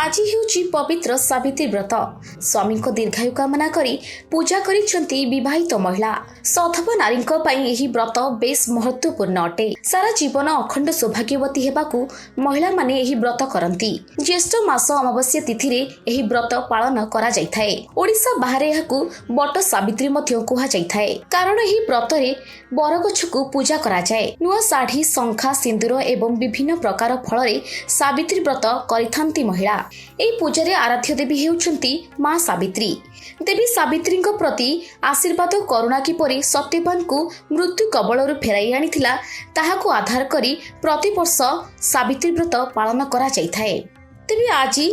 आज ହେଉଛି ପବିତ୍ର ସାବିତ୍ରୀ ବ୍ରତ। ସ୍ୱାମୀଙ୍କ ଦୀର୍ଘାୟୁ କାମନା କରି ପୂଜା କରିଛନ୍ତି ବିବାହିତ ମହିଳା। ସଧବା ନାରୀଙ୍କ ପାଇଁ ଏହି ବ୍ରତ ବେଶ୍ ମହତ୍ୱପୂର୍ଣ୍ଣ ଅଟେ। ସାରା ଜୀବନ ଅଖଣ୍ଡ ସୌଭାଗ୍ୟବତୀ ହେବାକୁ ମହିଳାମାନେ ଏହି ବ୍ରତ କରନ୍ତି। ଜ୍ୟେଷ୍ଠ ମାସ ଅମାବାସ୍ୟା ତିଥିରେ ଏହି ବ୍ରତ ପାଳନ କରାଯାଇଥାଏ। ଓଡ଼ିଶା ବାହାରେ ଏହାକୁ ବଟ ସାବିତ୍ରୀ ମଧ୍ୟ କୁହାଯାଇଥାଏ, କାରଣ ଏହି ବ୍ରତରେ ବରଗଛକୁ ପୂଜା କରାଯାଏ। ନୂଆ ଶାଢ଼ୀ, ଶଙ୍ଖା, ସିନ୍ଦୁର ଏବଂ ବିଭିନ୍ନ ପ୍ରକାର ଫଳରେ ସାବିତ୍ରୀ ବ୍ରତ କରିଥାନ୍ତି ମହିଳା। ଏହି ପୂଜାରେ ଆରାଧ୍ୟ ଦେବୀ ହେଉଛନ୍ତି ମା ସାବିତ୍ରୀ। ଦେବୀ ସାବିତ୍ରୀଙ୍କ ପ୍ରତି ଆଶୀର୍ବାଦ କରୁଣା କିପରି ସତ୍ୟବାନଙ୍କୁ ମୃତ୍ୟୁ କବଳରୁ ଫେରାଇ ଆଣିଥିଲା, ତାହାକୁ ଆଧାର କରି ପ୍ରତିବର୍ଷ ସାବିତ୍ରୀ ବ୍ରତ ପାଳନ କରାଯାଇଥାଏ। ତେବେ ଆଜି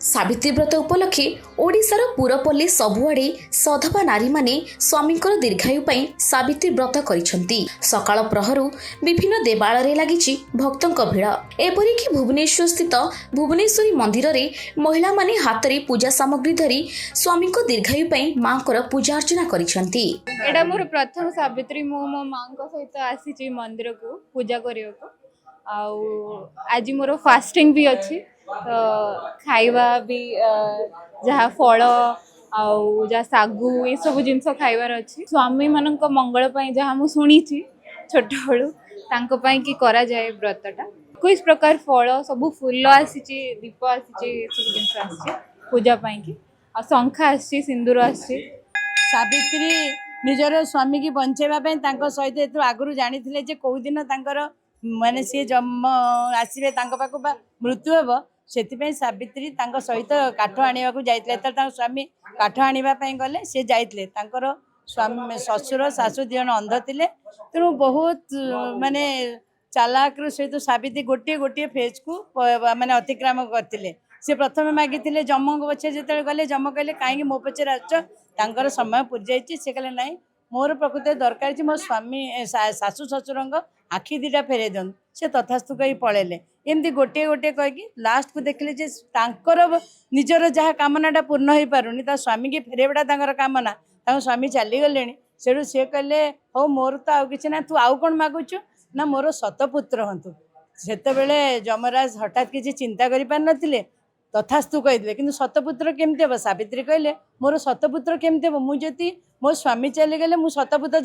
ସାବିତ୍ରୀ ବ୍ରତ ଉପଲକ୍ଷେ ଓଡ଼ିଶାର ପୁରପଲ୍ଲୀ ସବୁଆଡ଼େ ସଧବା ନାରୀମାନେ ସ୍ୱାମୀଙ୍କର ଦୀର୍ଘାୟୁ ପାଇଁ ସାବିତ୍ରୀ ବ୍ରତ କରିଛନ୍ତି। ସକାଳ ପ୍ରହରୁ ବିଭିନ୍ନ ଦେବାଳୟରେ ଲାଗିଛି ଭକ୍ତଙ୍କ ଭିଡ଼। ଏପରିକି ଭୁବନେଶ୍ୱର ସ୍ଥିତ ଭୁବନେଶ୍ୱରୀ ମନ୍ଦିରରେ ମହିଳାମାନେ ହାତରେ ପୂଜା ସାମଗ୍ରୀ ଧରି ସ୍ୱାମୀଙ୍କ ଦୀର୍ଘାୟୁ ପାଇଁ ମାଙ୍କର ପୂଜା ଅର୍ଚ୍ଚନା କରିଛନ୍ତି। ଏଇଟା ମୋର ପ୍ରଥମ ସାବିତ୍ରୀ। ମୁଁ ମୋ ମାଙ୍କ ସହିତ ଆସିଛି ମନ୍ଦିରକୁ ପୂଜା କରିବାକୁ। ଆଉ ଆଜି ମୋର ଫାଷ୍ଟିଂ ବି ଅଛି। ତ ଖାଇବା ବି ଯାହା ଫଳ ଆଉ ଯାହା ଶାଗୁ ଏସବୁ ଜିନିଷ ଖାଇବାର ଅଛି। ସ୍ୱାମୀମାନଙ୍କ ମଙ୍ଗଳ ପାଇଁ ଯାହା ମୁଁ ଶୁଣିଛି ଛୋଟବେଳୁ, ତାଙ୍କ ପାଇଁ କି କରାଯାଏ ବ୍ରତଟା। 21 ପ୍ରକାର ଫଳ, ସବୁ ଫୁଲ ଆସିଛି, ଦୀପ ଆସିଛି, ଏସବୁ ଜିନିଷ ଆସିଛି ପୂଜା ପାଇଁକି। ଆଉ ଶଙ୍ଖା ଆସିଛି, ସିନ୍ଦୁର ଆସିଛି। ସାବିତ୍ରୀ ନିଜର ସ୍ୱାମୀକି ବଞ୍ଚାଇବା ପାଇଁ ତାଙ୍କ ସହିତ ଏଥିରୁ ଆଗରୁ ଜାଣିଥିଲେ ଯେ କେଉଁ ଦିନ ତାଙ୍କର ମାନେ ସିଏ ଜନ୍ମ ଆସିବେ ତାଙ୍କ ପାଖକୁ ବା ମୃତ୍ୟୁ ହେବ। ସେଥିପାଇଁ ସାବିତ୍ରୀ ତାଙ୍କ ସହିତ କାଠ ଆଣିବାକୁ ଯାଇଥିଲେ। ଯେତେବେଳେ ତାଙ୍କ ସ୍ୱାମୀ କାଠ ଆଣିବା ପାଇଁ ଗଲେ ସେ ଯାଇଥିଲେ। ତାଙ୍କର ସ୍ୱାମୀ ଶ୍ୱଶୁର ଶାଶୁ ଦୁଇ ଜଣ ଅନ୍ଧ ଥିଲେ, ତେଣୁ ବହୁତ ମାନେ ଚାଲାକର ସହିତ ସାବିତ୍ରୀ ଗୋଟିଏ ଗୋଟିଏ ଫେଜ୍କୁ ମାନେ ଅତିକ୍ରମ କରିଥିଲେ। ସେ ପ୍ରଥମେ ମାଗିଥିଲେ ଯମଙ୍କ ପଛରେ, ଯେତେବେଳେ ଗଲେ ଯମ କହିଲେ କାହିଁକି ମୋ ପଛରେ ଆସୁଛ, ତାଙ୍କର ସମୟ ପୁରି ଯାଇଛି। ସେ କହିଲେ ନାଇଁ, ମୋର ପ୍ରକୃତରେ ଦରକାର ଅଛି ମୋ ସ୍ୱାମୀ ଶାଶୁ ଶ୍ୱଶୁରଙ୍କ ଆଖି ଦୁଇଟା ଫେରାଇ ଦିଅନ୍ତୁ। ସେ ତଥାସ୍ତୁ କହି ପଳେଇଲେ। ଏମିତି ଗୋଟିଏ ଗୋଟିଏ କହିକି ଲାଷ୍ଟକୁ ଦେଖିଲେ ଯେ ତାଙ୍କର ନିଜର ଯାହା କାମନାଟା ପୂର୍ଣ୍ଣ ହେଇପାରୁନି, ତା ସ୍ୱାମୀକି ଫେରାଇବାଟା ତାଙ୍କର କାମନା। ତାଙ୍କ ସ୍ୱାମୀ ଚାଲିଗଲେଣି। ସେଠୁ ସିଏ କହିଲେ ହଉ, ମୋର ତ ଆଉ କିଛି ନା, ତୁ ଆଉ କ'ଣ ମାଗୁଛୁ ନା ମୋର ଶତପୁତ୍ର ହୁଅନ୍ତୁ। ସେତେବେଳେ ଯମରାଜ ହଠାତ୍ କିଛି ଚିନ୍ତା କରିପାରିନଥିଲେ, ତଥାସ୍ତୁ କହିଥିଲେ। କିନ୍ତୁ ଶତପୁତ୍ର କେମିତି ହେବ? ସାବିତ୍ରୀ କହିଲେ ମୋର ଶତପୁତ୍ର କେମିତି ହେବ? ମୁଁ ଯଦି ମୋ ସ୍ୱାମୀ ଚାଲିଗଲେ ମୁଁ ଶତପୁତ୍ର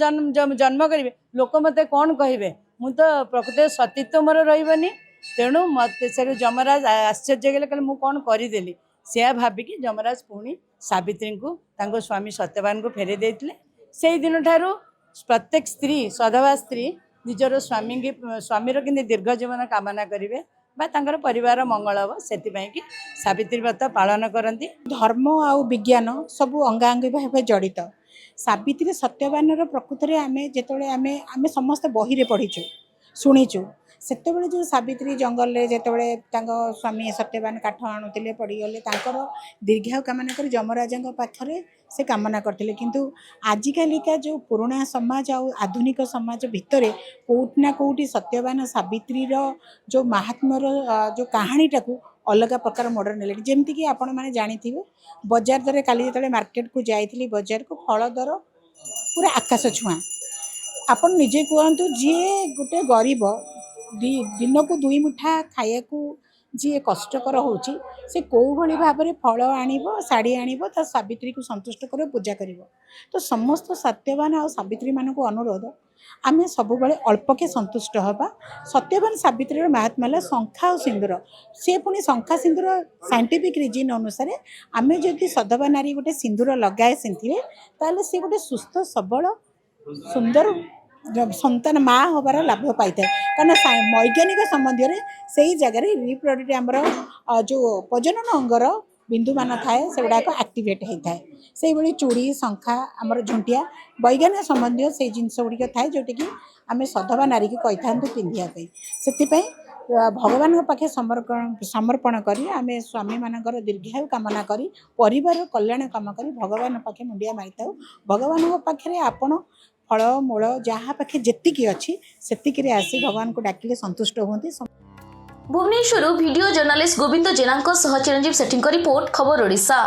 ଜନ୍ମ କରିବି, ଲୋକ ମୋତେ କ'ଣ କହିବେ? ମୁଁ ତ ପ୍ରକୃତରେ ସତୀତ୍ୱ ମୋର ରହିବନି। ତେଣୁ ମୋତେ ସେଠୁ ଯମରାଜ ଆଶ୍ଚର୍ଯ୍ୟ କଲେ, କହିଲେ ମୁଁ କ'ଣ କରିଦେଲି? ସେୟା ଭାବିକି ଯମରାଜ ପୁଣି ସାବିତ୍ରୀଙ୍କୁ ତାଙ୍କ ସ୍ୱାମୀ ସତ୍ୟବାନଙ୍କୁ ଫେରାଇ ଦେଇଥିଲେ। ସେଇ ଦିନଠାରୁ ପ୍ରତ୍ୟେକ ସ୍ତ୍ରୀ, ସଧବା ସ୍ତ୍ରୀ ନିଜର ସ୍ୱାମୀର କିନ୍ତୁ ଦୀର୍ଘ ଜୀବନ କାମନା କରିବେ ବା ତାଙ୍କର ପରିବାର ମଙ୍ଗଳ ହେବ, ସେଥିପାଇଁ କି ସାବିତ୍ରୀ ବ୍ରତ ପାଳନ କରନ୍ତି। ଧର୍ମ ଆଉ ବିଜ୍ଞାନ ସବୁ ଅଙ୍ଗାଅଙ୍ଗୀ ଭାବେ ଜଡ଼ିତ। ସାବିତ୍ରୀ ସତ୍ୟବାନର ପ୍ରକୃତରେ ଆମେ ଯେତେବେଳେ ଆମେ ସମସ୍ତେ ବହିରେ ପଢ଼ିଛୁ, ଶୁଣିଛୁ। ସେତେବେଳେ ଯେଉଁ ସାବିତ୍ରୀ ଜଙ୍ଗଲରେ ଯେତେବେଳେ ତାଙ୍କ ସ୍ୱାମୀ ସତ୍ୟବାନ କାଠ ଆଣୁଥିଲେ, ପଡ଼ିଗଲେ, ତାଙ୍କର ଦୀର୍ଘାୟୁ କାମନା କରି ଯମରାଜଙ୍କ ପାଖରେ ସେ କାମନା କରିଥିଲେ। କିନ୍ତୁ ଆଜିକାଲିକା ଯେଉଁ ପୁରୁଣା ସମାଜ ଆଉ ଆଧୁନିକ ସମାଜ ଭିତରେ କେଉଁଠି ନା କେଉଁଠି ସତ୍ୟବାନ ସାବିତ୍ରୀର ଯେଉଁ ମାହାତ୍ମ୍ୟର ଯେଉଁ କାହାଣୀଟାକୁ ଅଲଗା ପ୍ରକାର ମୋଡ଼ରେ ନେଲେଣି। ଯେମିତିକି ଆପଣମାନେ ଜାଣିଥିବେ, ବଜାର ଦରରେ କାଲି ଯେତେବେଳେ ମାର୍କେଟକୁ ଯାଇଥିଲି, ବଜାରକୁ ଫଳ ଦର ପୁରା ଆକାଶ ଛୁଆଁ। ଆପଣ ନିଜେ କୁହନ୍ତୁ, ଯିଏ ଗୋଟେ ଗରିବ ଦିନକୁ 2 ମୁଠା ଖାଇବାକୁ ଯିଏ କଷ୍ଟକର ହେଉଛି, ସେ କେଉଁଭଳି ଭାବରେ ଫଳ ଆଣିବ, ଶାଢ଼ୀ ଆଣିବ, ତା ସାବିତ୍ରୀକୁ ସନ୍ତୁଷ୍ଟ କରିବ, ପୂଜା କରିବ। ତ ସମସ୍ତ ସତ୍ୟବାନ ଆଉ ସାବିତ୍ରୀମାନଙ୍କୁ ଅନୁରୋଧ, ଆମେ ସବୁବେଳେ ଅଳ୍ପକେ ସନ୍ତୁଷ୍ଟ ହେବା। ସତ୍ୟବାନ ସାବିତ୍ରୀର ମାହାତ୍ମ୍ୟ ହେଲା ଶଙ୍ଖା ଆଉ ସିନ୍ଦୁର। ସେ ପୁଣି ଶଙ୍ଖା ସିନ୍ଦୁର ସାଇଣ୍ଟିଫିକ୍ ରିଜିନ୍ ଅନୁସାରେ ଆମେ ଯଦି ସଧବା ନାରୀ ଗୋଟେ ସିନ୍ଦୁର ଲଗାଏ ସେଥିରେ, ତାହେଲେ ସେ ଗୋଟେ ସୁସ୍ଥ ସବଳ ସୁନ୍ଦର ସନ୍ତାନ ମା ହେବାର ଲାଭ ପାଇଥାଏ। କାରଣ ବୈଜ୍ଞାନିକ ସମ୍ବନ୍ଧରେ ସେଇ ଜାଗାରେ ରିପ୍ରଡକ୍ଟିଭ୍ ଆମର ଯେଉଁ ପ୍ରଜନନ ଅଙ୍ଗର ବିନ୍ଦୁମାନ ଥାଏ, ସେଗୁଡ଼ାକ ଆକ୍ଟିଭେଟ୍ ହୋଇଥାଏ। ସେଇଭଳି ଚୁଡ଼ି, ଶଙ୍ଖା, ଆମର ଝୁଣ୍ଟିଆ, ବୈଜ୍ଞାନିକ ସମ୍ବନ୍ଧୀୟ ସେଇ ଜିନିଷ ଗୁଡ଼ିକ ଥାଏ, ଯେଉଁଟାକି ଆମେ ସଧବା ନାରୀକି କହିଥାନ୍ତୁ ପିନ୍ଧିବା ପାଇଁ। ସେଥିପାଇଁ ଭଗବାନଙ୍କ ପାଖେ ସମର୍ପଣ କରି ଆମେ ସ୍ୱାମୀମାନଙ୍କର ଦୀର୍ଘାୟୁ କାମନା କରି, ପରିବାରର କଲ୍ୟାଣ କାମ କରି ଭଗବାନଙ୍କ ପାଖେ ମୁଣ୍ଡିଆ ମାରିଥାଉ। ଭଗବାନଙ୍କ ପାଖରେ ଆପଣ ଫଳ ମୂଳ ଯାହା ପାଖେ ଯେତିକି ଅଛି ସେତିକିରେ ଆସି ଭଗବାନଙ୍କୁ ଡାକିଲେ ସନ୍ତୁଷ୍ଟ ହୁଅନ୍ତି। ଭୁବନେଶ୍ୱରରୁ ଭିଡ଼ିଓ ଜର୍ଣ୍ଣାଲିଷ୍ଟ ଗୋବିନ୍ଦ ଜେନାଙ୍କ ସହ ଚିରଞ୍ଜୀବ ସେଠୀଙ୍କ ରିପୋର୍ଟ, ଖବର ଓଡ଼ିଶା।